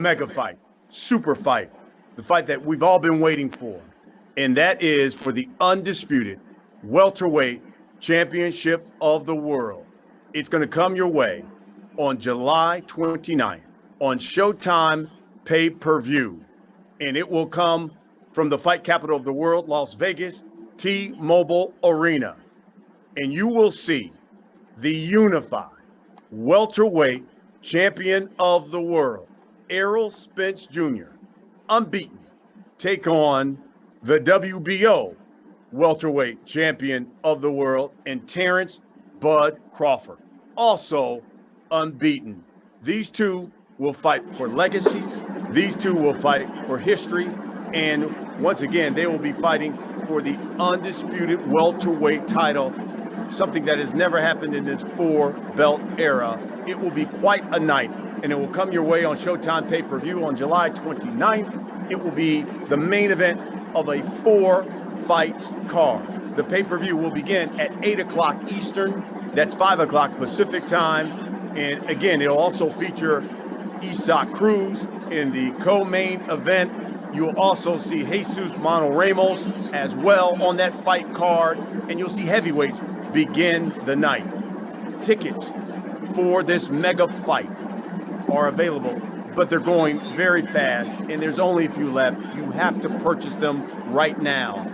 mega fight, super fight, the fight that we've all been waiting for. And that is for the undisputed welterweight championship of the world. It's going to come your way on July 29th on Showtime pay-per-view. And it will come from the fight capital of the world, Las Vegas, T-Mobile Arena. And you will see the unified welterweight champion of the world, Errol Spence Jr., unbeaten, take on the WBO welterweight champion of the world, and Terence Bud Crawford, also unbeaten. These two will fight for legacy. These two will fight for history. And once again, they will be fighting for the undisputed welterweight title, something that has never happened in this four-belt era. It will be quite a night, and it will come your way on Showtime pay-per-view on July 29th. It will be the main event of a four-fight card. The pay-per-view will begin at 8 o'clock Eastern. That's 5 o'clock Pacific time. And again, it'll also feature Isaac Cruz in the co-main event. You'll also see Jesus Mano Ramos as well on that fight card, and you'll see heavyweights begin the night. Tickets for this mega fight are available, but they're going very fast, and there's only a few left. You have to purchase them right now.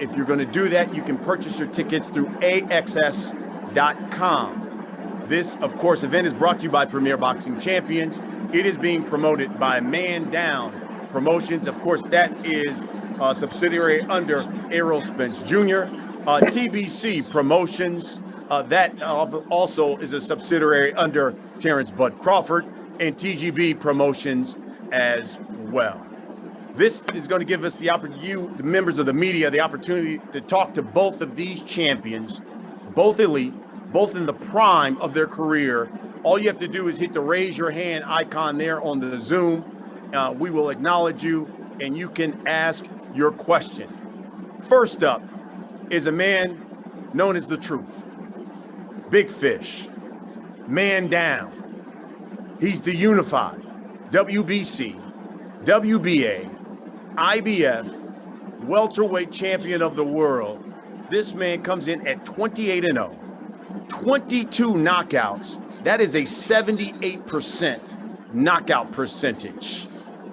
If you're going to do that, you can purchase your tickets through AXS.com. This, of course, event is brought to you by Premier Boxing Champions. It is being promoted by Man Down Promotions. Of course, that is a subsidiary under Errol Spence Jr. TBC Promotions, that also is a subsidiary under Terence Bud Crawford, and TGB Promotions as well. This is going to give us the opportunity, you, the members of the media, the opportunity to talk to both of these champions, both elite, both in the prime of their career. All you have to do is hit the raise your hand icon there on the Zoom. We will acknowledge you, and you can ask your question. First up is a man known as the Truth. Big Fish. Man down. He's the unified WBC, WBA, IBF welterweight champion of the world. This man comes in at 28-0, 22 knockouts. That is a 78% knockout percentage.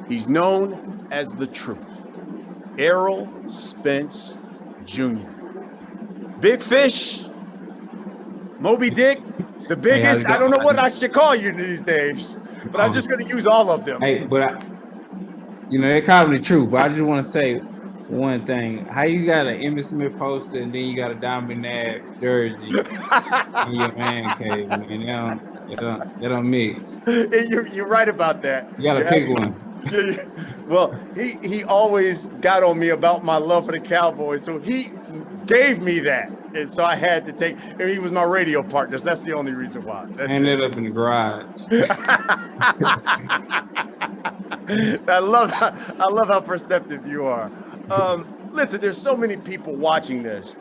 He's known as the Truth. Errol Spence Jr. Big Fish, Moby Dick, the biggest. I don't know what I should call you these days, but I'm just going to use all of them. Hey, but they call me the Truth, but I just want to say one thing. How you got an Emmitt Smith poster and then you got a Don McNabb jersey in your man cave, man? They don't mix. You're right about that. You got to pick one. Well, he always got on me about my love for the Cowboys, so he gave me that, and so I had to take. And he was my radio partner. So that's the only reason why. Ended up in the garage. I love how perceptive you are. Listen, there's so many people watching this.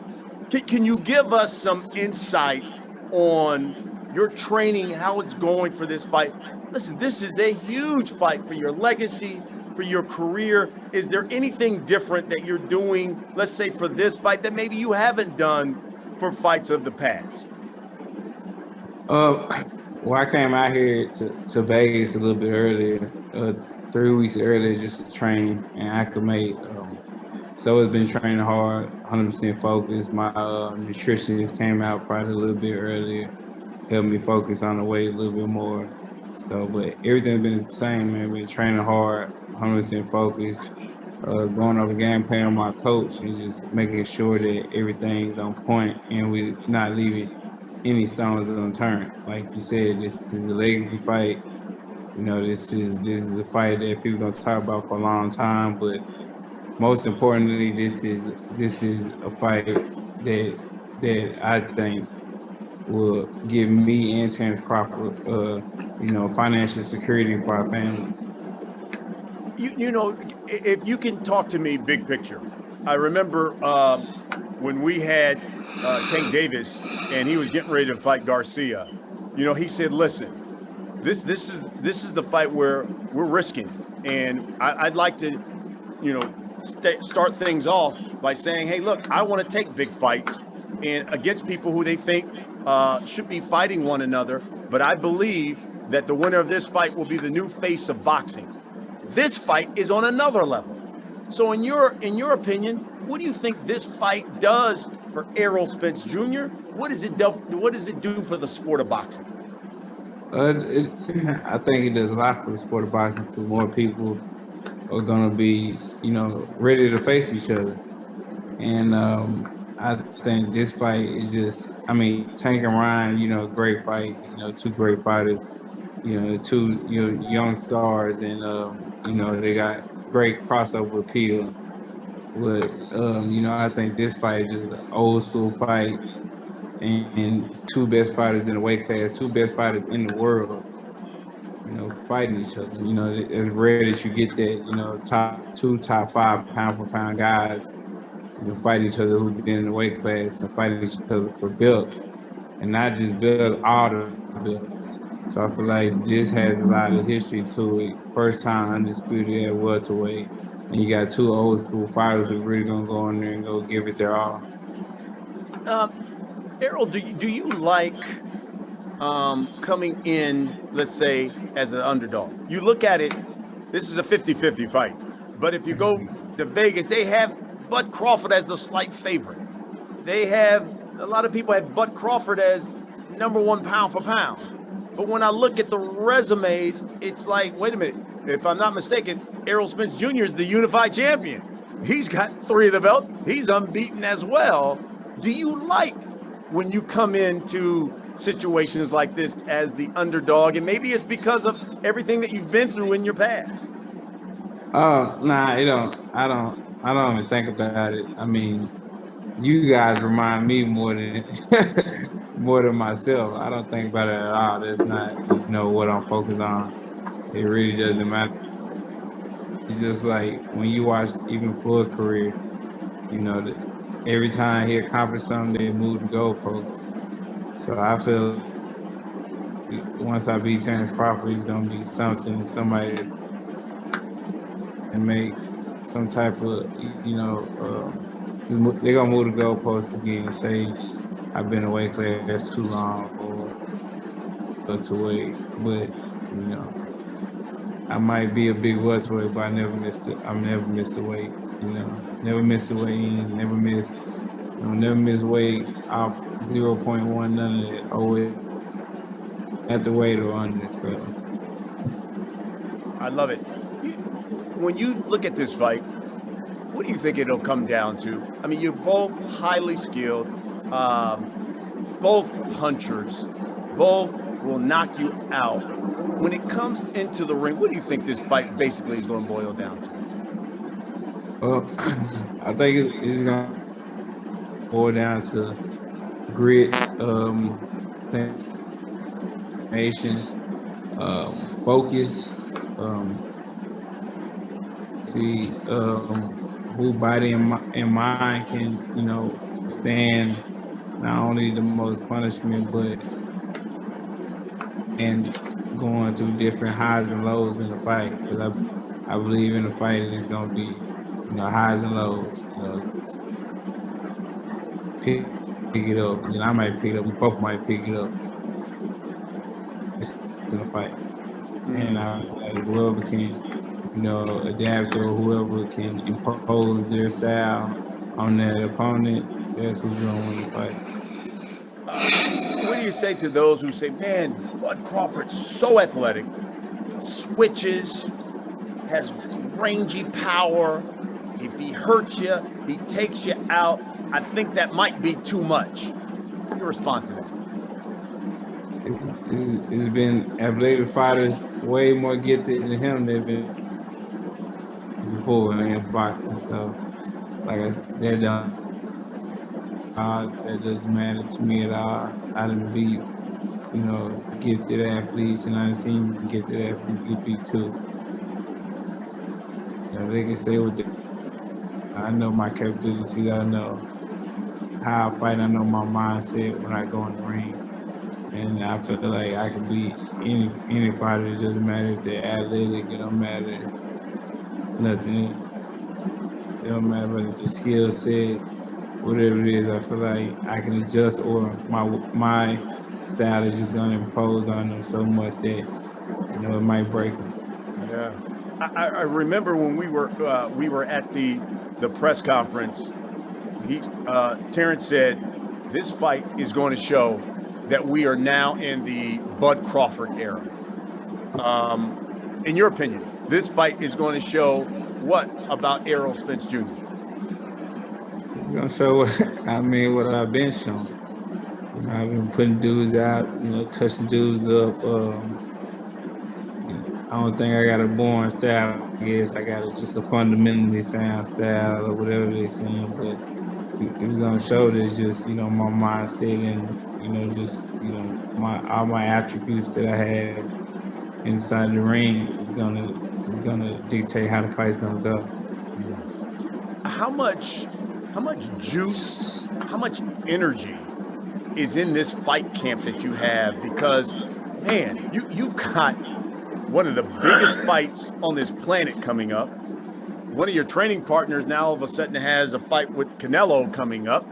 Can you give us some insight on your training, how it's going for this fight? Listen, this is a huge fight for your legacy, for your career. Is there anything different that you're doing, let's say, for this fight that maybe you haven't done for fights of the past? Well, I came out here to Vegas a little bit earlier, 3 weeks earlier, just to train and acclimate. So it's been training hard, 100% focused. My nutritionist came out probably a little bit earlier, helped me focus on the weight a little bit more. So, but everything's been the same, man. Been training hard, 100% focused, going over game plan with my coach, and just making sure that everything's on point and we're not leaving any stones unturned. Like you said, this is a legacy fight. This is a fight that people gonna talk about for a long time. But most importantly, this is a fight that I think will give me and Terence Crawford, financial security for our families. If you can talk to me big picture, I remember when we had Tank Davis and he was getting ready to fight Garcia. He said, listen, This is the fight where we're risking, and I'd like to, start things off by saying, hey, look, I want to take big fights and against people who they think should be fighting one another. But I believe that the winner of this fight will be the new face of boxing. This fight is on another level. So, in your opinion, what do you think this fight does for Errol Spence Jr.? What does it do? What does it do for the sport of boxing? I think it does a lot for the sport of boxing because more people are gonna be, ready to face each other. And I think this fight is just, Tank and Ryan, great fight, two great fighters, two young stars, and they got great crossover appeal. But I think this fight is just an old school fight, and two best fighters in the weight class, two best fighters in the world, fighting each other. It's rare that you get that, top 5 pound for pound guys, fight each other who've been in the weight class and fight each other for belts, and not just belts, all the belts. So I feel like this has a lot of history to it. First time undisputed at welterweight, and you got two old school fighters who really gonna go in there and go give it their all. Errol, do you like coming in, let's say, as an underdog? You look at it, this is a 50-50 fight. But if you go to Vegas, they have Bud Crawford as the slight favorite. They have, a lot of people have Bud Crawford as #1 pound for pound. But when I look at the resumes, it's like, wait a minute, if I'm not mistaken, Errol Spence Jr. is the unified champion. He's got 3 of the belts. He's unbeaten as well. Do you like when you come into situations like this as the underdog? And maybe it's because of everything that you've been through in your past. Nah, I don't even think about it. You guys remind me more than more than myself. I don't think about it at all. That's not, what I'm focused on. It really doesn't matter. It's just like when you watch even Floyd's career, that every time he accomplished something, they move the goalposts. So I feel once I beat Terence Crawford, he's gonna be somebody and make some type of, they're gonna move the goalposts again and say I've been away class too long or to wait. But I might be a big welterweight, but I've never missed a weight. Never missed a weight in, never miss weight off 0.1, none of that. Always at the weight or under. So I love it. When you look at this fight, what do you think it'll come down to? You're both highly skilled, both punchers, both will knock you out. When it comes into the ring, what do you think this fight basically is going to boil down to? Well, I think it's going to boil down to grit, patience, focus, see who body and mind can, stand not only the most punishment, but and going through different highs and lows in the fight. Because I believe in the fight it's going to be, highs and lows. Pick it up. I might pick it up. We both might pick it up. It's in the fight. And whoever can, adapt or whoever can impose their style on that opponent, that's who's going to win the fight. What do you say to those who say, man, Bud Crawford's so athletic, switches, has rangy power. If he hurts you, he takes you out. I think that might be too much. Your response to that? It's been athletic fighters way more gifted than him than been before in boxing. So, like I said, that doesn't matter to me at all. I done beat, gifted athletes, and I done seen gifted athletes get beat too. They can say what they. I know my capabilities. I know how I fight. I know my mindset when I go in the ring. And I feel like I can beat any fighter. It doesn't matter if they're athletic. It don't matter nothing. It don't matter whether it's a skill set, whatever it is. I feel like I can adjust, or my style is just gonna impose on them so much that it might break them. Yeah, I remember when we were at the press conference. Terrence said, "This fight is going to show that we are now in the Bud Crawford era." In your opinion, this fight is going to show what about Errol Spence Jr.? It's gonna show what what I've been shown. I've been putting dudes out, touching dudes up. I don't think I got a born style. I guess I got just a fundamentally sound style or whatever they're saying, but it's gonna show that it's just my mindset and just my all my attributes that I have inside the ring is gonna dictate how the fight's gonna go. How much juice, how much energy is in this fight camp that you have? Because man, you've got one of the biggest fights on this planet coming up. One of your training partners now all of a sudden has a fight with Canelo coming up.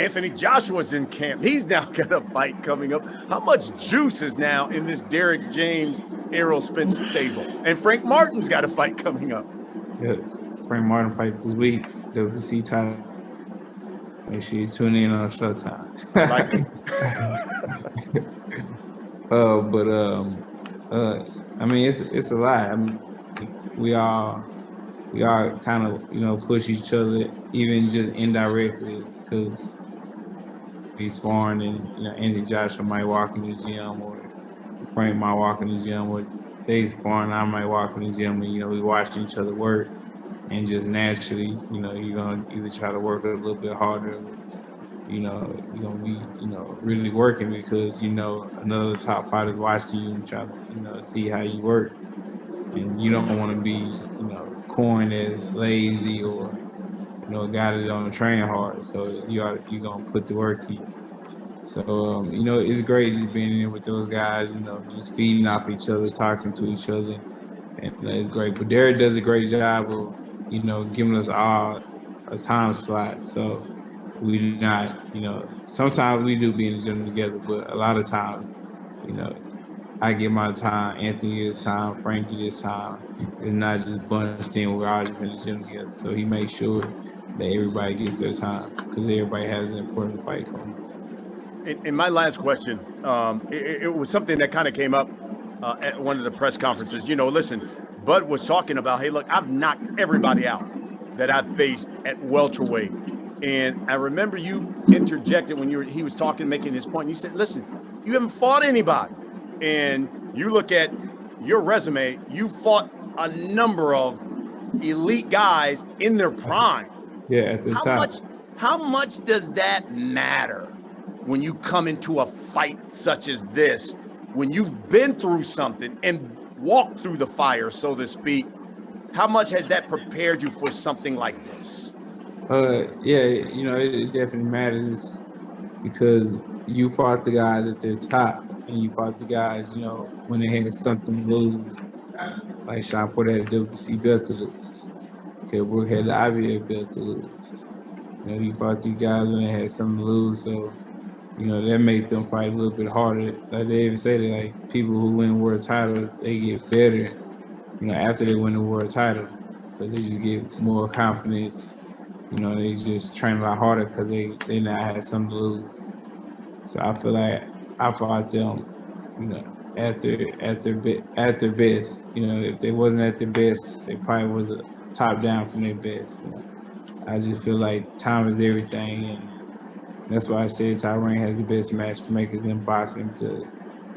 Anthony Joshua's in camp. He's now got a fight coming up. How much juice is now in this Derrick James, Errol Spence stable? And Frank Martin's got a fight coming up. Yeah, Frank Martin fights this week. WC title. Make sure you tune in on Showtime. It's a lot. We all kind of push each other, even just indirectly, because we sparring, and Andy Joshua might walk in the gym, or Frank might walk in the gym, or they sparring, I might walk in the gym, and we watching each other work, and just naturally, you're gonna either try to work a little bit harder, or, you're gonna be, really working because another top fighter is watching you and trying to, see how you work, and you don't want to be, coined as lazy or a guy that don't train hard. So you're gonna put the work in. So it's great just being in there with those guys, just feeding off each other, talking to each other, and it's great. But Derek does a great job of giving us all a time slot. So we not sometimes we do be in the gym together, but a lot of times I get my time, Anthony gets time, Frankie gets time. It's not just bunched in, we're all just in the gym together. So he makes sure that everybody gets their time because everybody has an important fight coming. In my last question, it was something that kind of came up at one of the press conferences. Listen, Bud was talking about, hey, look, I've knocked everybody out that I've faced at welterweight. And I remember you interjected when he was talking, making his point. You said, listen, you haven't fought anybody. And you look at your resume, you fought a number of elite guys in their prime. Yeah, at the top. How much does that matter when you come into a fight such as this, when you've been through something and walked through the fire, so to speak? How much has that prepared you for something like this? It definitely matters because you fought the guys at their top. And you fought the guys, when they had something to lose. Like Sean Porter had the WC belt to lose. Okay, Brooke had the IBF belt to lose. You fought these guys when they had something to lose. So, that makes them fight a little bit harder. Like they even say that, like, people who win world titles, they get better, after they win the world title. Because they just get more confidence. They just train a lot harder because they now have something to lose. So I feel like I fought them, at their best. If they wasn't at their best, they probably was a top down from their best. I just feel like time is everything, and that's why I said Tyron has the best matchmakers in boxing because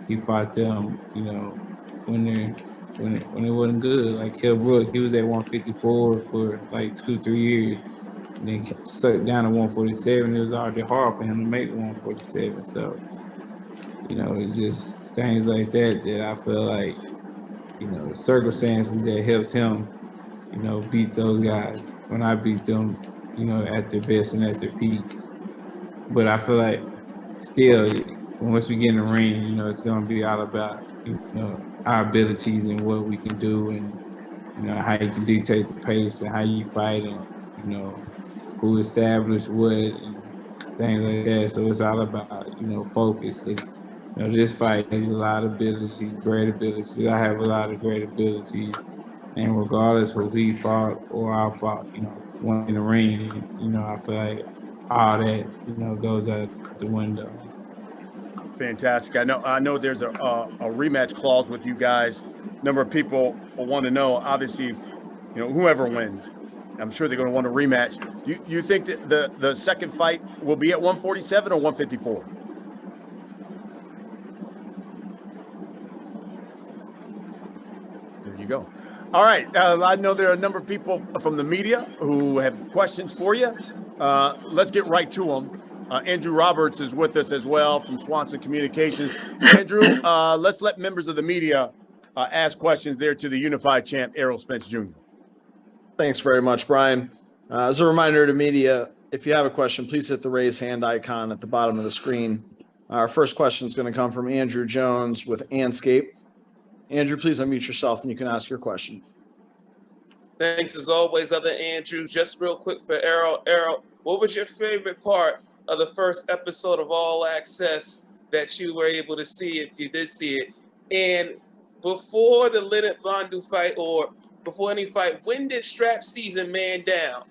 he fought them, when it wasn't good. Like Kell Brook, he was at 154 for like 2-3 years, and then stuck down to 147. It was already hard for him to make 147. So. It's just things like that I feel like, circumstances that helped him, beat those guys when I beat them, at their best and at their peak. But I feel like still, once we get in the ring, you know, it's gonna be all about, you know, our abilities and what we can do, and you know how you can dictate the pace and how you fight, and you know who established what and things like that. So it's all about, you know, focus, because you know this fight needs a lot of abilities, great abilities. I have a lot of great abilities, and regardless who he fought or I fought, you know, when in the ring, you know, I feel like all that, you know, goes out the window. Fantastic. I know there's a rematch clause with you guys. Number of people will want to know, obviously, you know, whoever wins. I'm sure they're going to want a rematch. You think that the second fight will be at 147 or 154? There you go. All right. I know there are a number of people from the media who have questions for you. Let's get right to them. Andrew Roberts is with us as well from Swanson Communications. Andrew, let's let members of the media ask questions there to the unified champ, Errol Spence Jr. Thanks very much, Brian. As a reminder to media, if you have a question, please hit the raise hand icon at the bottom of the screen. Our first question is going to come from Andrew Jones with Anscape. Andrew, please unmute yourself and you can ask your question. Thanks as always, other Andrew. Just real quick for Errol. Errol, what was your favorite part of the first episode of All Access that you were able to see, if you did see it? And before the Leonard Bondu fight, or before any fight, when did strap season, man down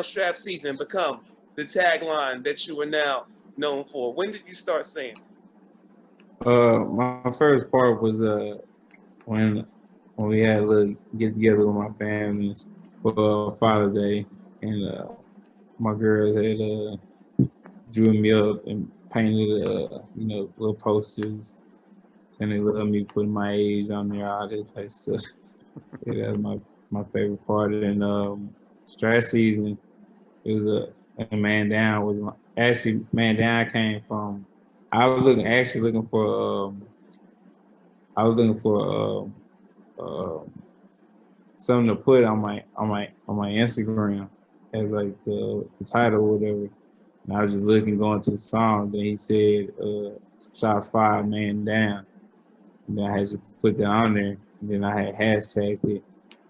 strap season become the tagline that you are now known for? When did you start saying it? My first part was when we had a little get together with my families for Father's Day, and my girls had drew me up and painted you know, little posters, saying they love me, putting my age on there, all that type of stuff. Yeah, that's my favorite part. And strat season, it was a man down. Actually man down came from. I was looking for something to put on my Instagram as like the title or whatever. And I was just looking, going to the song. Then he said, "Shots fired, man down." And then I had to put that on there. And then I had hashtagged it.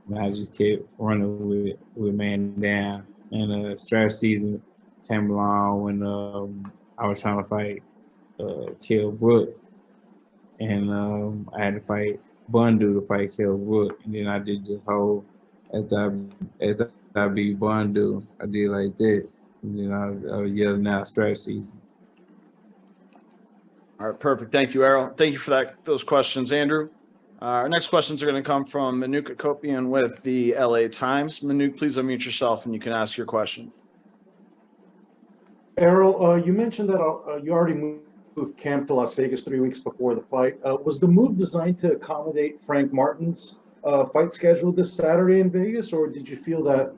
And I just kept running with man down. And strap season came along when I was trying to fight Kill Brook, and I had to fight Bundu to fight Kill Brook. And then I did this whole after I beat Bundu, I did like that. And then I was yelling out strap season. All right, perfect. Thank you, Errol. Thank you for those questions, Andrew. Our next questions are going to come from Manuk Akopian with the LA Times. Manuk, please unmute yourself and you can ask your question. Errol, you mentioned that you already moved camp to Las Vegas 3 weeks before the fight. Was the move designed to accommodate Frank Martin's fight schedule this Saturday in Vegas, or did you feel that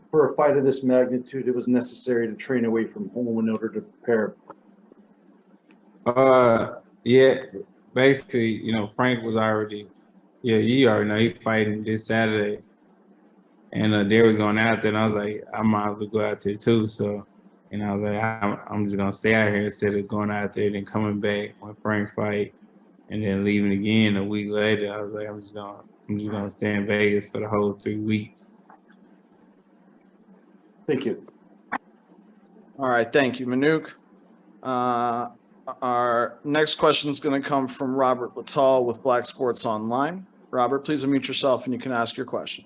for a fight of this magnitude, it was necessary to train away from home in order to prepare? Yeah, basically, you know, Frank was already, you already know he's fighting this Saturday, and they was going out there, and I was like, I might as well go out there too. So, and I was like, I'm just gonna stay out here instead of going out there and coming back when Frank fight, and then leaving again a week later. I was like, I'm just gonna stay in Vegas for the whole 3 weeks. Thank you. All right, thank you, Manuk. Our next question is going to come from Robert Littall with Black Sports Online. Robert, please unmute yourself and you can ask your question.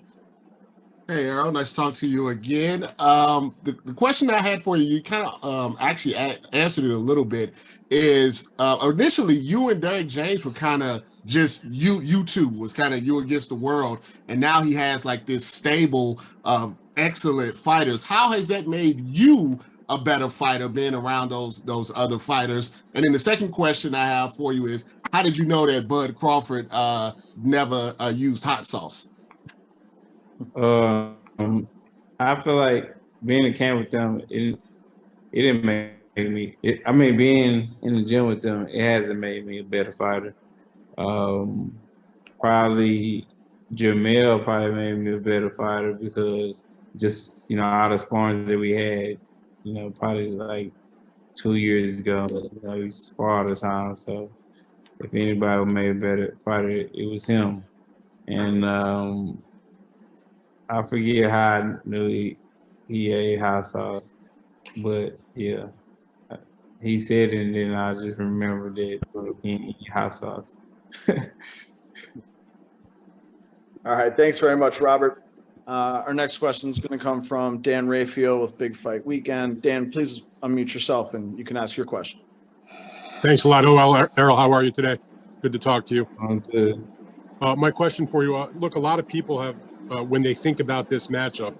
Hey, Errol, nice to talk to you again. The question I had for you, you kind of actually answered it a little bit, is initially you and Derek James were kind of just you two, was kind of you against the world, and now he has like this stable of excellent fighters. How has that made you a better fighter, being around those other fighters? And then the second question I have for you is, how did you know that Bud Crawford never used hot sauce? I feel like being in camp with them, it didn't make me. Being in the gym with them, it hasn't made me a better fighter. Probably Jamel probably made me a better fighter because just, you know, all the sparring that we had, you know, probably like 2 years ago. He sparred all the time. So if anybody made a better fighter, it was him. And I forget how I knew he ate hot sauce, but yeah, he said it, and then I just remembered that he didn't eat hot sauce. All right. Thanks very much, Robert. Our next question is going to come from Dan Rayfield with Big Fight Weekend. Dan, please unmute yourself and you can ask your question. Thanks a lot. Oh, Errol, how are you today? Good to talk to you. I'm good. My question for you, look, a lot of people have, when they think about this matchup,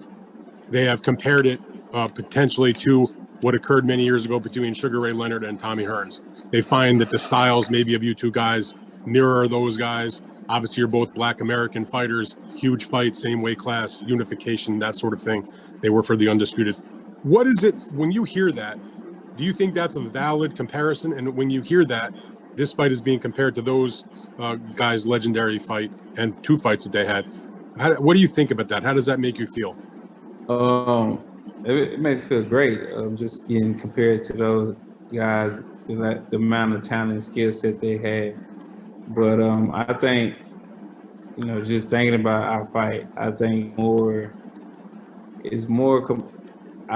they have compared it potentially to what occurred many years ago between Sugar Ray Leonard and Tommy Hearns. They find that the styles maybe of you two guys mirror those guys. Obviously, you're both Black American fighters, huge fight, same weight class, unification, that sort of thing. They were for the undisputed. What is it, when you hear that, do you think that's a valid comparison? And when you hear that, this fight is being compared to those guys' legendary fight and two fights that they had, what do you think about that? How does that make you feel? It makes me feel great. Just getting compared to those guys, the amount of talent and skill set they had. But I think, just thinking about our fight, I think I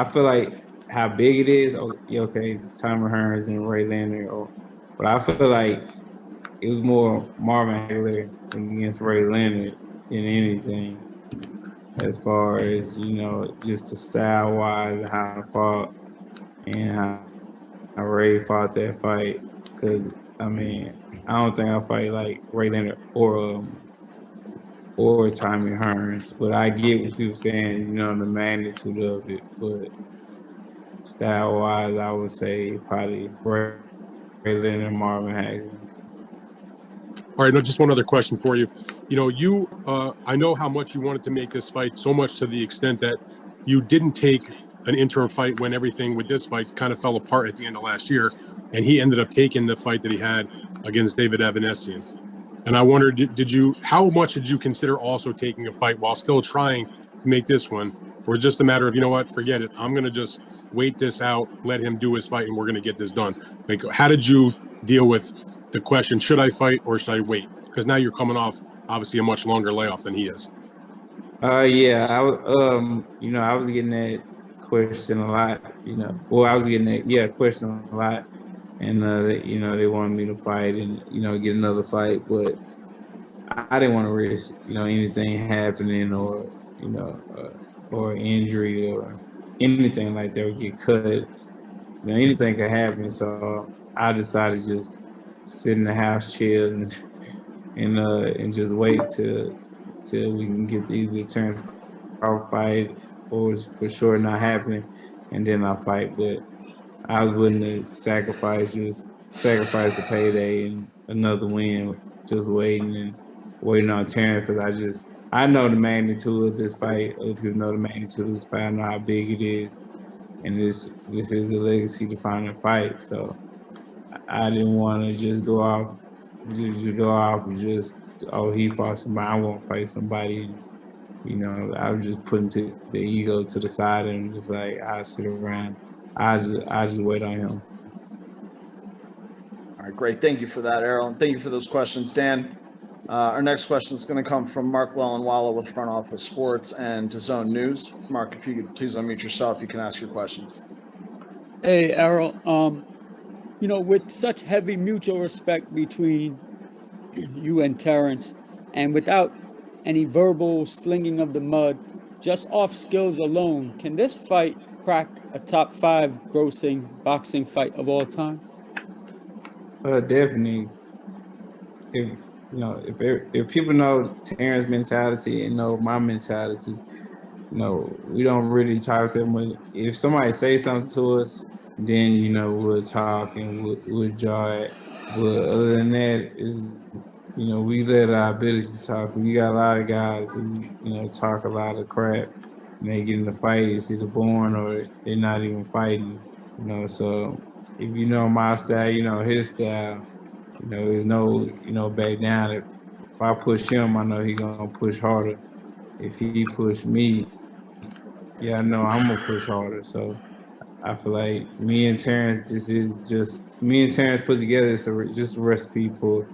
feel like how big it is. Okay, Tommy Hearns and Ray Leonard, but I feel like it was more Marvin Hagler against Ray Leonard than anything, as far as just the style wise, how I fought and how Ray fought that fight. Because I don't think I fight like Ray Leonard or Tommy Hearns, but I get what people saying, the magnitude of it. But style-wise, I would say probably Ray Leonard and Marvin Hagler. All right, now just one other question for you. I know how much you wanted to make this fight, so much to the extent that you didn't take an interim fight when everything with this fight kind of fell apart at the end of last year, and he ended up taking the fight that he had against David Evanesian. And I wondered, how much did you consider also taking a fight while still trying to make this one? Or just a matter of, forget it. I'm going to just wait this out, let him do his fight, and we're going to get this done. Like, how did you deal with the question, should I fight or should I wait? Because now you're coming off, obviously, a much longer layoff than he is. Yeah, I was getting that question a lot, I was getting that, question a lot. And, they wanted me to fight and, get another fight. But I didn't want to risk, anything happening or, or injury or anything like that, or get cut. Anything could happen. So I decided to just sit in the house, chill, and just wait till we can get the either Terence Crawford fight or it's for sure not happening, and then I'll fight. But I was willing to sacrifice a payday and another win, just waiting on Terence, because I know the magnitude of this fight. Other people know the magnitude of this fight. I know how big it is, and this is a legacy defining fight. So I didn't want to just go off and he fought somebody. I won't fight somebody. I was just putting the ego to the side and just like I sit around. I just wait on him. All right, great. Thank you for that, Errol. And thank you for those questions, Dan. Our next question is going to come from Mark Lellenwalla with Front Office Sports and DAZN News. Mark, if you could please unmute yourself, you can ask your questions. Hey, Errol. With such heavy mutual respect between you and Terence, and without any verbal slinging of the mud, just off skills alone, can this fight crack a top 5 grossing boxing fight of all time? Definitely. If people know Terrence's mentality and know my mentality, we don't really talk that much. If somebody says something to us, then we'll talk and we'll jaw it. But other than that, we let our abilities talk. We got a lot of guys who talk a lot of crap. And they get in the fight, it's either born or they're not even fighting. So if my style, his style, there's no back down. If I push him, I know he's gonna push harder. If he push me, I know I'm gonna push harder. So I feel like me and Terrence put together. It's just a recipe for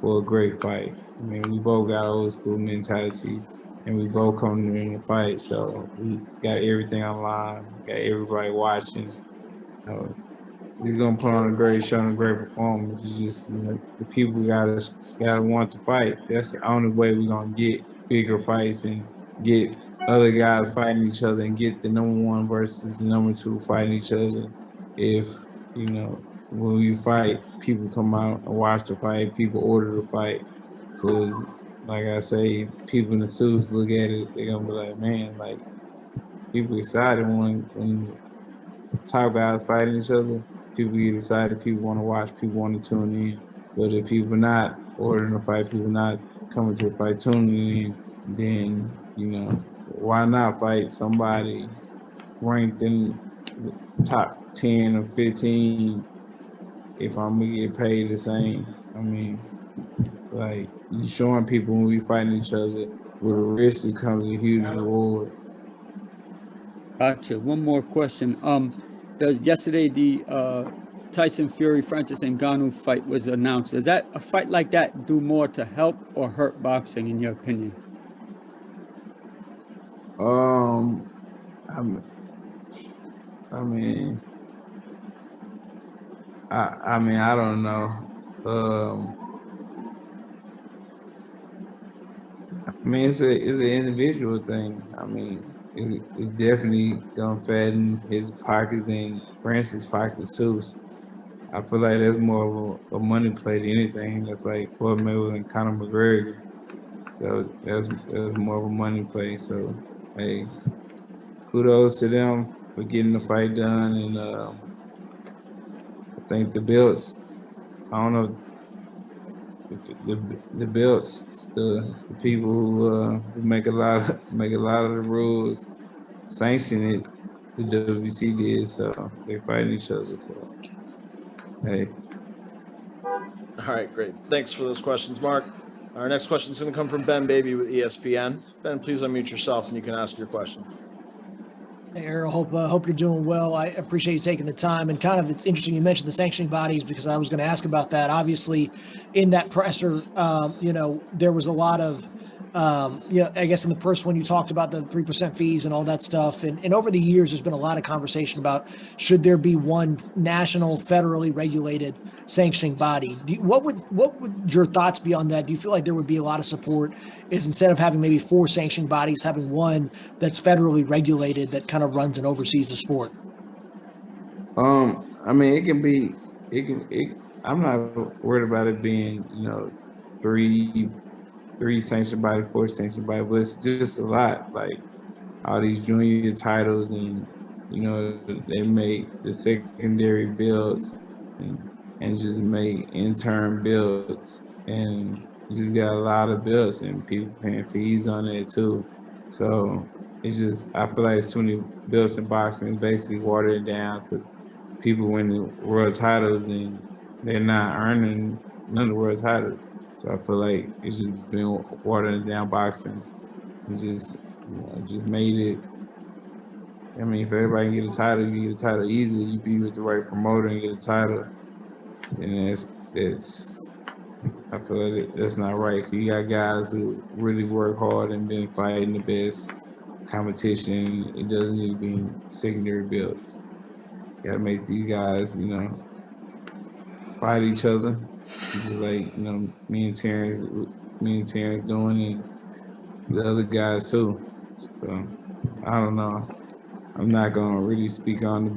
a great fight. I mean, we both got old school mentality, and we both come in the fight. So we got everything online, got everybody watching. We're gonna put on a great show and a great performance. It's just the people gotta want to fight. That's the only way we're gonna get bigger fights and get other guys fighting each other and get the number one versus the number two fighting each other. If when we fight, people come out and watch the fight, people order the fight, because like I say, people in the suits look at it, they're gonna be like, man, like people excited when top guys fighting each other. People get excited, people want to watch, people want to tune in. But if people not ordering the fight, people not coming to the fight, tuning in, then why not fight somebody ranked in the top 10 or 15 if I'm gonna get paid the same? I mean, like, you showing people when we fighting each other with a risk, it comes a huge reward. Gotcha. One more question. Yesterday the Tyson Fury Francis Ngannou fight was announced. Does that a fight like that do more to help or hurt boxing, in your opinion? I mean, I don't know. I mean, it's an individual thing. I mean, it's definitely gonna fatten his pockets and Francis' pockets too. I feel like that's more of a money play than anything. That's like Floyd Mayweather and Conor McGregor. So that's more of a money play. So hey, kudos to them for getting the fight done. And I think the belts, I don't know, the belts, the people who make a lot of the rules sanction it. The WC did, so they fighting each other. So hey. All right, great. Thanks for those questions, Mark. Our next question is going to come from Ben Baby with ESPN. Ben, please unmute yourself and you can ask your question. Hey, Errol, hope you're doing well. I appreciate you taking the time. And kind of, it's interesting you mentioned the sanctioning bodies, because I was going to ask about that. Obviously, in that presser, there was a lot of, I guess in the first one you talked about the 3% fees and all that stuff. And over the years, there's been a lot of conversation about should there be one national, federally regulated sanctioning body. What would your thoughts be on that? Do you feel like there would be a lot of support is instead of having maybe 4 sanctioning bodies, having one that's federally regulated that kind of runs and oversees the sport? I mean, I'm not worried about it being, 3 sanctioned bodies, 4 sanctioned bodies, but it's just a lot. Like all these junior titles, and they make the secondary builds and just make intern builds, and you just got a lot of builds and people paying fees on it too. So it's just, I feel like it's too many builds in boxing. It's basically watered it down because people win the world titles and they're not earning none of the world titles. So I feel like it's just been watering down boxing. It just made it. I mean, if everybody can get a title, you get a title easily. You be with the right promoter and get a title, and it's. I feel like that's not right. You got guys who really work hard and been fighting the best competition. It doesn't need to be secondary builds. You gotta make these guys, fight each other. Just like me and Terence doing, and the other guys too. So I don't know. I'm not gonna really speak on the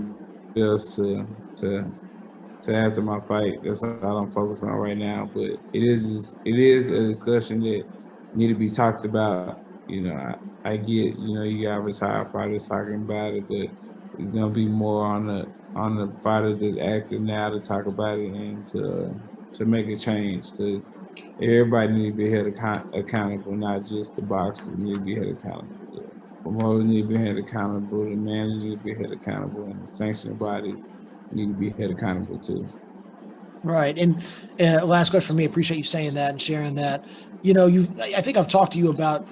bills to after my fight. That's all I'm focused on right now. But it is a discussion that need to be talked about. I get you got retired fighters talking about it, but it's gonna be more on the fighters that active now to talk about it and to make a change, because everybody need to be held accountable, not just the boxers need to be held accountable. The promoters need to be held accountable, the managers need to be held accountable, and the sanctioning bodies need to be held accountable too. Right. And last question for me, appreciate you saying that and sharing that. I think I've talked to you about,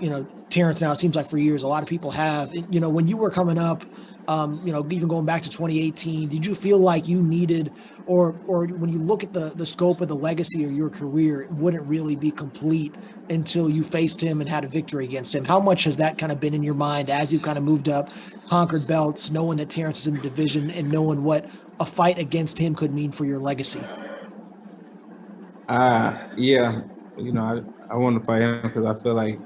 Terence now, it seems like for years, a lot of people have, when you were coming up, Even going back to 2018, did you feel like you needed, or when you look at the scope of the legacy of your career, it wouldn't really be complete until you faced him and had a victory against him? How much has that kind of been in your mind as you've kind of moved up, conquered belts, knowing that Terence is in the division and knowing what a fight against him could mean for your legacy? Yeah, I want to fight him because I feel like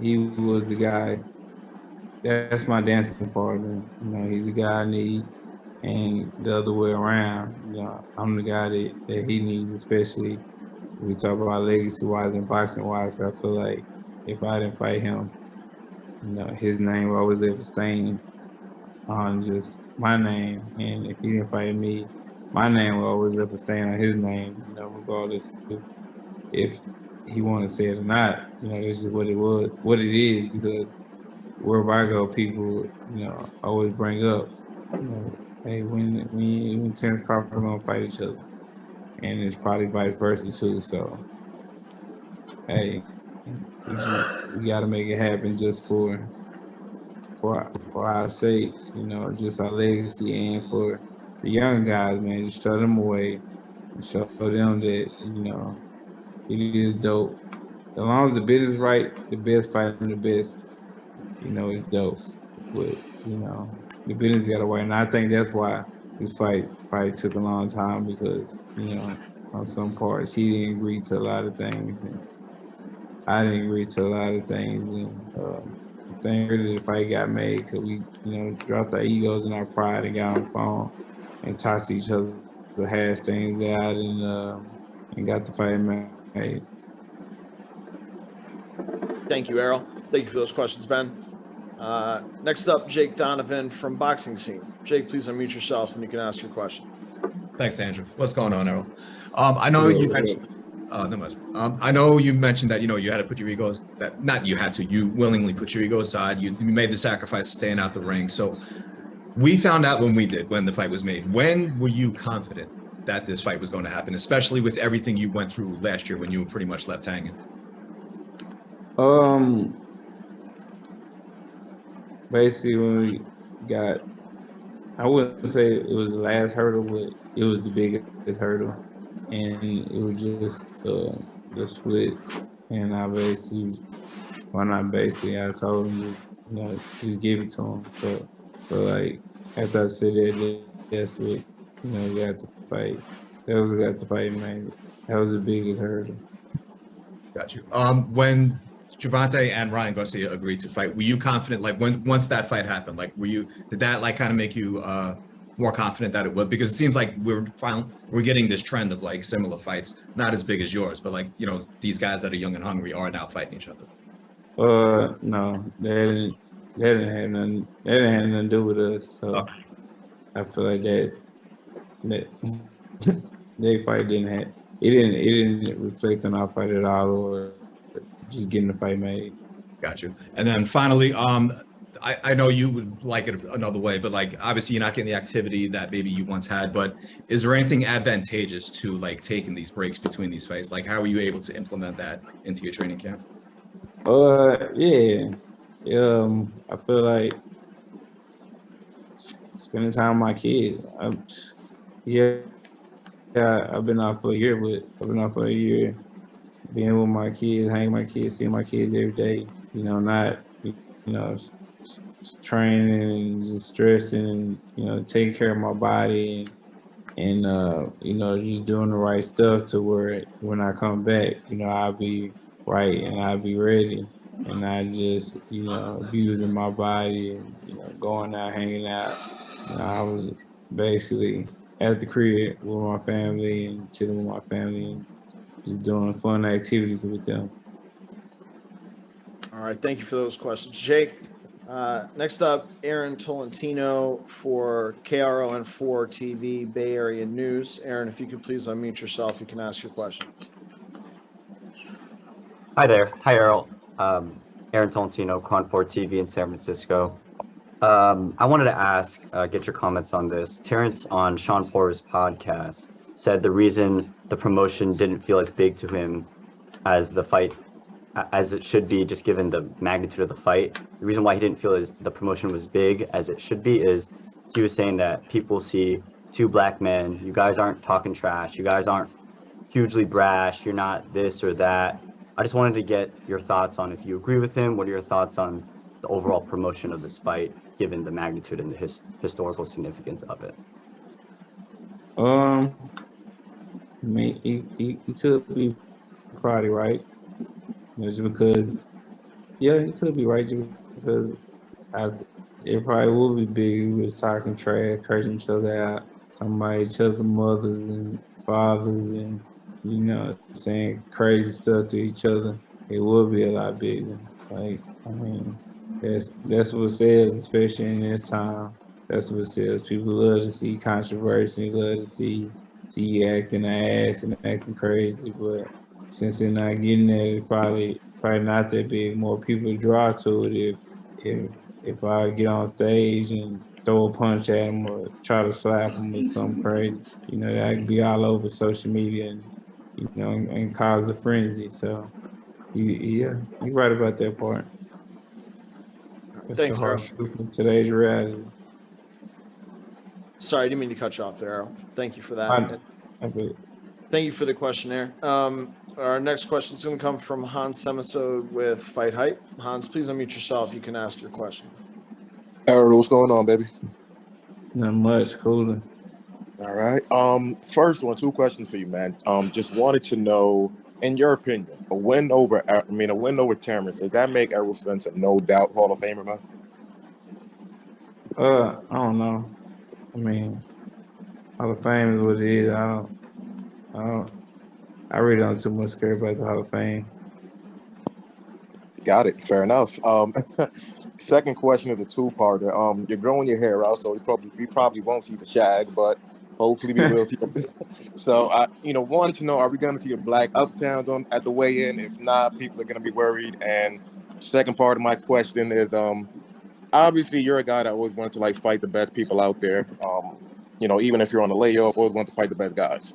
he was the guy. That's my dancing partner. He's the guy I need, and the other way around. I'm the guy that he needs, especially when we talk about legacy-wise and boxing-wise. I feel like if I didn't fight him, his name will always live a stain on just my name, and if he didn't fight me, my name will always live a stain on his name. Regardless if he want to say it or not. This is what it is, because wherever I go, people, always bring up, hey, when Terence Crawford gonna fight each other, and it's probably vice versa too. So, hey, we gotta make it happen just for our sake, just our legacy, and for the young guys, man. Just show them away, and show them that it is dope. As long as the business is right, the best fighting the best. It's dope. But, the business got to wait. And I think that's why this fight probably took a long time, because, on some parts, he didn't agree to a lot of things, and I didn't agree to a lot of things. And I think the fight got made because we, dropped our egos and our pride and got on the phone and talked to each other, hash things out, and got the fight made. Thank you, Errol. Thank you for those questions, Ben. Next up, Jake Donovan from Boxing Scene. Jake, please unmute yourself and you can ask your question. Thanks, Andrew. What's going on, Errol? I know you mentioned. I know you mentioned that you had to put your egos. You willingly put your ego aside. You made the sacrifice of staying out the ring. So we found out when the fight was made. When were you confident that this fight was going to happen, especially with everything you went through last year when you were pretty much left hanging? Basically, when we got, I wouldn't say it was the last hurdle, but it was the biggest hurdle, and it was just the splits. And I told him just give it to him. So like after I said that, that's what we got to fight. That was what got to fight, man. That was the biggest hurdle. Got you. When Gervonta and Ryan Garcia agreed to fight, were you confident, like once that fight happened, like did that like kind of make you more confident that it would? Because it seems like we're getting this trend of like similar fights, not as big as yours, but like, these guys that are young and hungry are now fighting each other. No, that didn't have nothing to do with us. So I feel like that they fight it didn't reflect on our fight at all, or just getting the fight made. Got you. And then finally, I know you would like it another way, but like obviously you're not getting the activity that maybe you once had, but is there anything advantageous to like taking these breaks between these fights? Like how are you able to implement that into your training camp? Yeah. I feel like spending time with my kids. I've been off for a year, being with my kids, hanging with my kids, seeing my kids every day, not, training and just stressing and, taking care of my body and just doing the right stuff to where when I come back, I'll be right and I'll be ready. And I just, abusing my body and, going out, hanging out. I was basically at the crib with my family and chilling with my family and just doing fun activities with them. All right, thank you for those questions, Jake. Next up, Aaron Tolentino for KRON4 TV Bay Area News. Aaron, if you could please unmute yourself, you can ask your question. Hi there. Hi, Errol. Aaron Tolentino, KRON4 TV in San Francisco. I wanted to ask, get your comments on this. Terence on Sean Porter's podcast said the reason the promotion didn't feel as big to him as the fight as it should be, just given the magnitude of the fight. The reason why he didn't feel the promotion was big as it should be is he was saying that people see two black men, you guys aren't talking trash, you guys aren't hugely brash, you're not this or that. I just wanted to get your thoughts on if you agree with him. What are your thoughts on the overall promotion of this fight, given the magnitude and the historical significance of it? I mean, he could be probably right. Just because, yeah, he could be right. Just because it probably would be big. We was talking trash, cursing each other out, talking about each other's mothers and fathers, and saying crazy stuff to each other. It would be a lot bigger. Like, I mean, that's what sells, especially in this time. That's what sells. People love to see controversy, love to see you acting an ass and acting crazy. But since they're not getting there, it's probably not that big. More people draw to it if I get on stage and throw a punch at them or try to slap them or something crazy. That could be all over social media and cause a frenzy. So, yeah, you're right about that part. That's Thanks, the hard Errol. truth in today's reality. Sorry, I didn't mean to cut you off there, Errol. Thank you for that. Thank you for the question there. Our next question is going to come from Hans Semisode with Fight Hype. Hans, please unmute yourself. You can ask your question. Errol, what's going on, baby? Not much, cooler. All right. First one, two questions for you, man. Just wanted to know, in your opinion, a win over Terence, does that make Errol Spence a no doubt Hall of Famer, man? I don't know. I mean, Hall of Fame is what it is. I really don't too much care about the Hall of Fame. Got it. Fair enough. Second question is a two-parter. You're growing your hair out, so we probably won't see the shag, but hopefully we will see it. So I wanted to know, are we going to see a black Uptown at the weigh-in? If not, people are going to be worried. And second part of my question is, obviously you're a guy that always wanted to fight the best people out there. Even if you're on a layoff, always want to fight the best guys.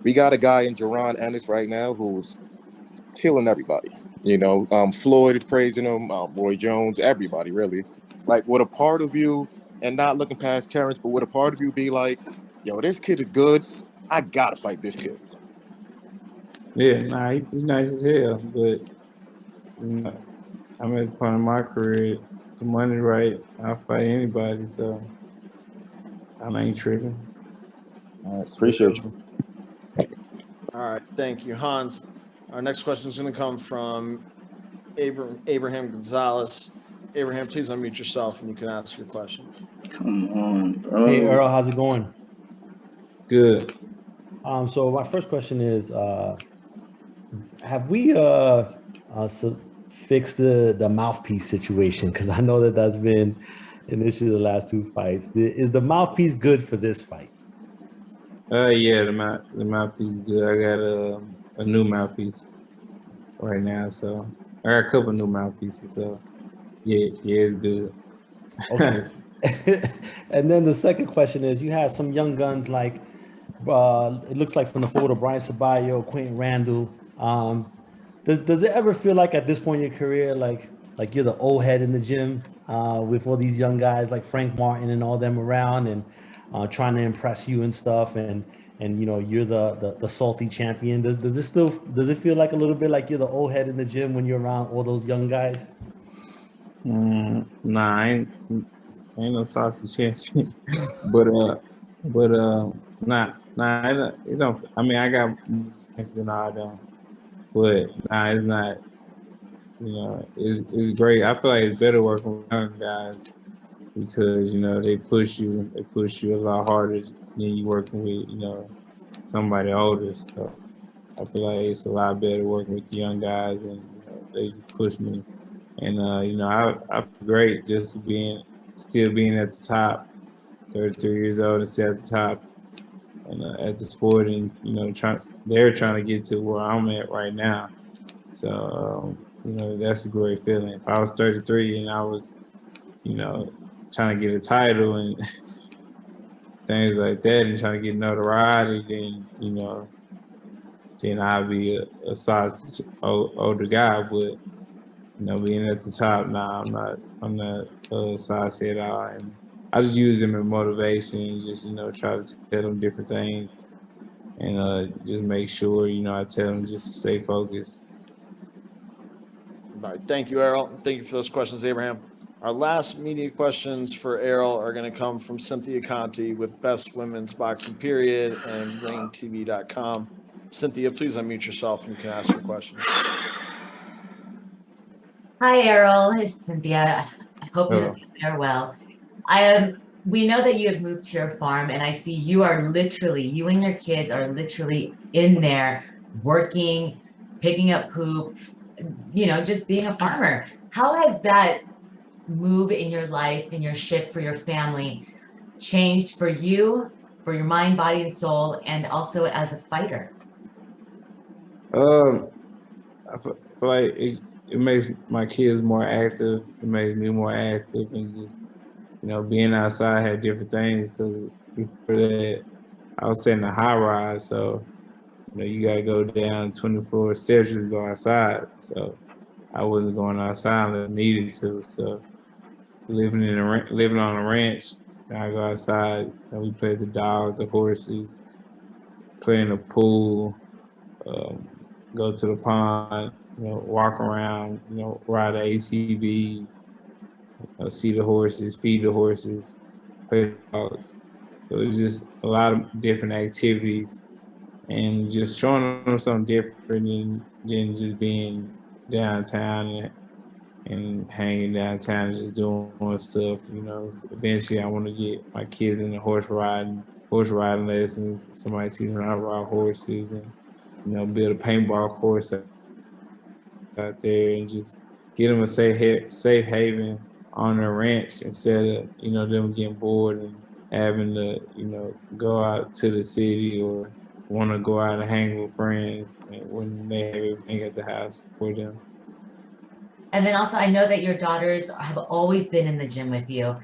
We got a guy in Jaron Ennis right now who's killing everybody. Floyd is praising him, Roy Jones, everybody really. Would a part of you, and not looking past Terence, but would a part of you be like, yo, this kid is good, I gotta fight this kid? Yeah, nah, he's nice as hell, but I'm at the point in my career, the money right, I'll fight anybody, so I ain't tripping. All right, appreciate you. All right, thank you, Hans. Our next question is going to come from Abraham Gonzalez. Abraham, please unmute yourself and you can ask your question. Come on, bro. Hey, Errol, how's it going? Good. So my first question is, have we fixed the mouthpiece situation? Because I know that's been an issue the last two fights. Is the mouthpiece good for this fight? Yeah, the mouthpiece is good. I got a new mouthpiece right now, so I got a couple new mouthpieces. So yeah, it's good. Okay. And then the second question is, you have some young guns like it looks like from the photo, Brian Sabayo, Quentin Randall. Does it ever feel like at this point in your career, like you're the old head in the gym with all these young guys like Frank Martin and all them around and trying to impress you and stuff, and you're the salty champion? Does it feel like a little bit like you're the old head in the gym when you're around all those young guys? Nah, I ain't no salty champion, but nah, it don't. I mean, I got more than all them, but nah, it's not. It's great. I feel like it's better working with young guys because they push you a lot harder than you working with somebody older. So I feel like it's a lot better working with the young guys, and they push me. And I feel great just still being at the top, 33 years old, and still at the top, and at the sport, and they're trying to get to where I'm at right now. So that's a great feeling. If I was 33 and I was trying to get a title and things like that, and trying to get notoriety, then then I'll be a size older guy. But being at the top now, I'm not size at all. And I just use them in motivation, and just try to tell them different things, and just make sure I tell them just to stay focused. All right. Thank you, Errol. Thank you for those questions, Abraham. Our last media questions for Errol are going to come from Cynthia Conti with Best Women's Boxing Period and RainTV.com. Cynthia, please unmute yourself and you can ask your question. Hi, Errol. It's Cynthia. I hope you are well. We know that you have moved to your farm, and I see you and your kids are literally in there working, picking up poop, just being a farmer. How has that move in your life, in your shift for your family, changed for you, for your mind, body, and soul, and also as a fighter? I feel like it makes my kids more active. It makes me more active, and just being outside had different things. Because before that, I was staying in a high rise, so you gotta go down 24 steps to go outside. So I wasn't going outside unless I needed to. So living on a ranch, I go outside and we play with the dogs, the horses, play in the pool, go to the pond, walk around, ride the ATVs, see the horses, feed the horses, play with the dogs. So it's just a lot of different activities, and just showing them something different than just being downtown and hanging downtown and just doing stuff. Eventually I want to get my kids into horse riding lessons, somebody teaching them how to ride horses, and build a paintball course out there, and just get them a safe haven on their ranch instead of them getting bored and having to go out to the city or want to go out and hang with friends when they have everything at the house for them. And then also, I know that your daughters have always been in the gym with you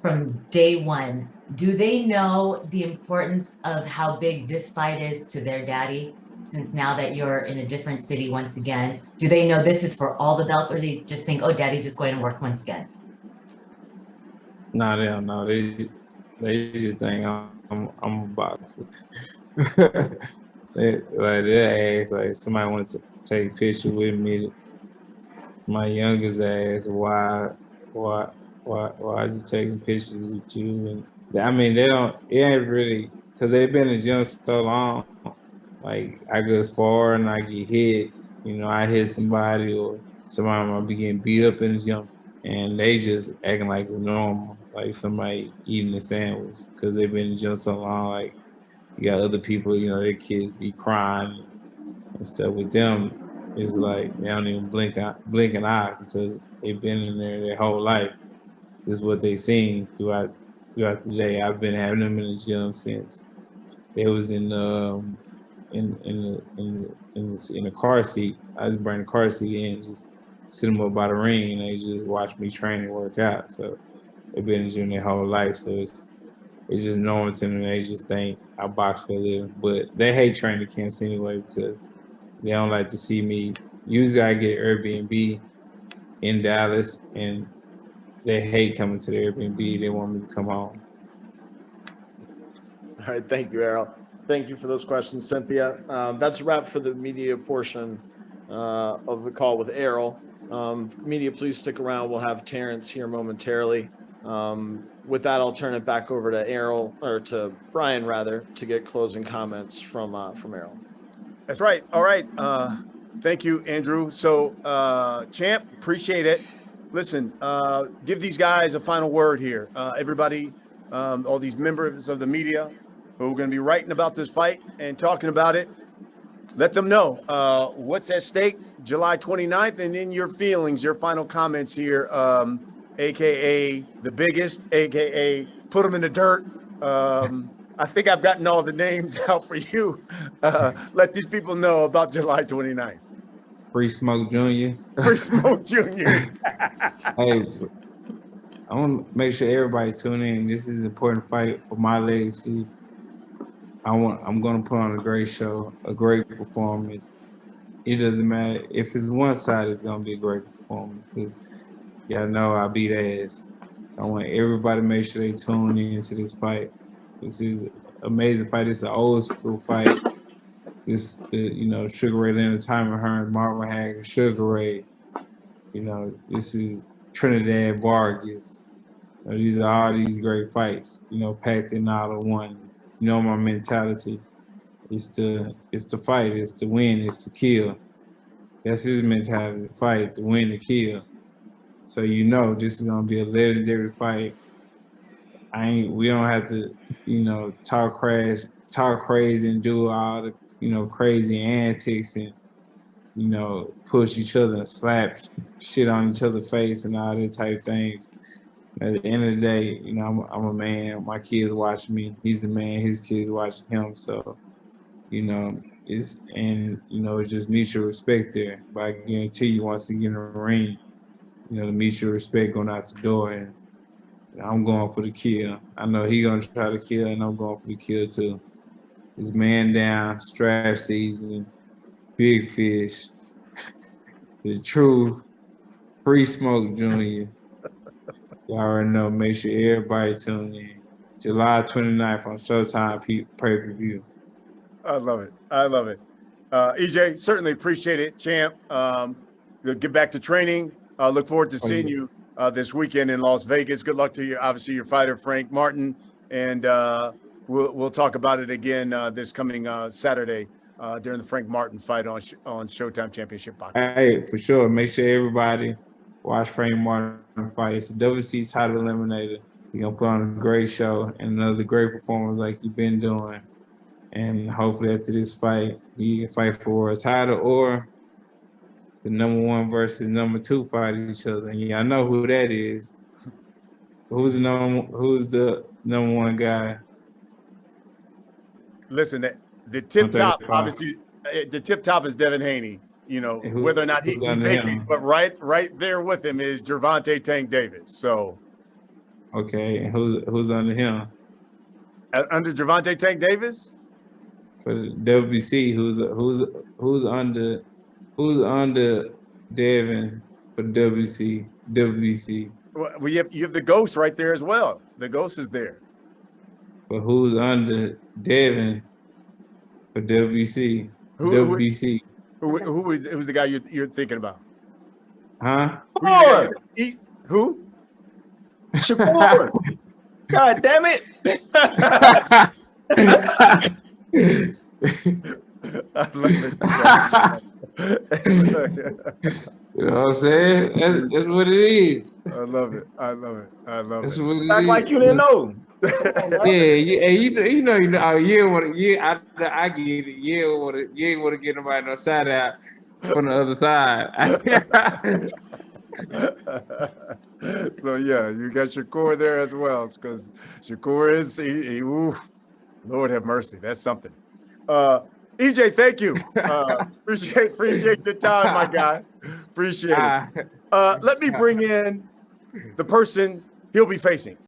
from day one. Do they know the importance of how big this fight is to their daddy? Since now that you're in a different city once again, do they know this is for all the belts, or they just think, oh, daddy's just going to work once again? No, they don't know. They just think I'm a boxer. they ask like somebody wants to take a picture with me. My youngest asked why is he taking pictures with you? And I mean, it ain't really, because they've been in the gym so long. Like, I go spar and I get hit, I hit somebody, or somebody might be getting beat up in the gym, and they just acting like it's normal, like somebody eating a sandwich, because they've been in the gym so long. Like, you got other people, their kids be crying and stuff. With them, it's like they don't even blink an eye, because they've been in there their whole life. This is what they've seen throughout the day. I've been having them in the gym since they was in the car seat. I just bring the car seat in, just sit them up by the ring, and they just watch me train and work out. So they've been in the gym their whole life. So it's just normal to them. They just think I box for a living. But they hate training camps anyway, because they don't like to see me. Usually I get Airbnb in Dallas, and they hate coming to the Airbnb. They want me to come home. All right. Thank you, Errol. Thank you for those questions, Cynthia. That's a wrap for the media portion of the call with Errol. Media, please stick around. We'll have Terence here momentarily. With that, I'll turn it back over to Errol, or to Brian rather, to get closing comments from Errol. That's right. All right. Thank you, Andrew. So, Champ, appreciate it. Listen, give these guys a final word here. Everybody, all these members of the media who are going to be writing about this fight and talking about it, let them know what's at stake July 29th, and then your feelings, your final comments here, AKA the biggest, AKA put them in the dirt. I think I've gotten all the names out for you. Let these people know about July 29th. Free Smoke Jr. Free Smoke Jr. Hey, I want to make sure everybody tune in. This is an important fight for my legacy. I'm gonna put on a great show, a great performance. It doesn't matter if it's one side, it's gonna be a great performance. Y'all know I beat ass. So I want everybody to make sure they tune into this fight. This is an amazing fight. It's an old school fight. This, Sugar Ray Leonard, Timon Hearns, Marvin Hagler, Sugar Ray. This is Trinidad Vargas. These are all these great fights. Packed in all in one. My mentality. It's to fight. It's to win. It's to kill. That's his mentality: to fight, to win, to kill. So this is gonna be a legendary fight. We don't have to, talk crazy and do all the, crazy antics and, push each other and slap shit on each other's face and all that type of things. At the end of the day, I'm a man. My kids watching me. He's a man. His kids watching him. So, it's just mutual respect there. But I guarantee you, once you get in the ring, the mutual respect going out the door, and I'm going for the kill. I know he gonna try to kill, and I'm going for the kill too. It's man down, strap season, big fish, the truth, Free Smoke Jr. Y'all already know. Make sure everybody tune in. July 29th on Showtime pay-per-view. I love it. I love it. EJ, certainly appreciate it, champ. We'll get back to training. Look forward to seeing you this weekend in Las Vegas. Good luck to you, obviously, your fighter, Frank Martin. And we'll talk about it again this coming Saturday during the Frank Martin fight on Showtime Championship Boxing. Hey, for sure. Make sure everybody watch Frank Martin fight. It's a WC title eliminator. He's going to put on a great show and another great performance like he's been doing. And hopefully after this fight, he can fight for a title or the number 1 versus number 2 fight each other. And I know who that is. Who's the number 1 guy? Listen, the tip top, obviously, the tip top is Devin Haney. Whether or not he vacates, but right there with him is Gervonta Tank Davis. So, okay, and who's under him? Under Gervonta Tank Davis? For the WBC, who's under Devin for WBC? Well, you have the Ghost right there as well. The Ghost is there. But who's under Devin for WBC? WBC. Who's the guy you're thinking about? Huh? Who? Shakur. God damn it. I love it. You know what I'm saying? That's what it is. I love it. That's what it Act is. like you didn't know. I get it. You ain't want to get nobody no shout out from the other side. So yeah, you got Shakur there as well, because Shakur is Lord have mercy, that's something. EJ, thank you. Appreciate your time, my guy. Appreciate it. Let me bring in the person he'll be facing.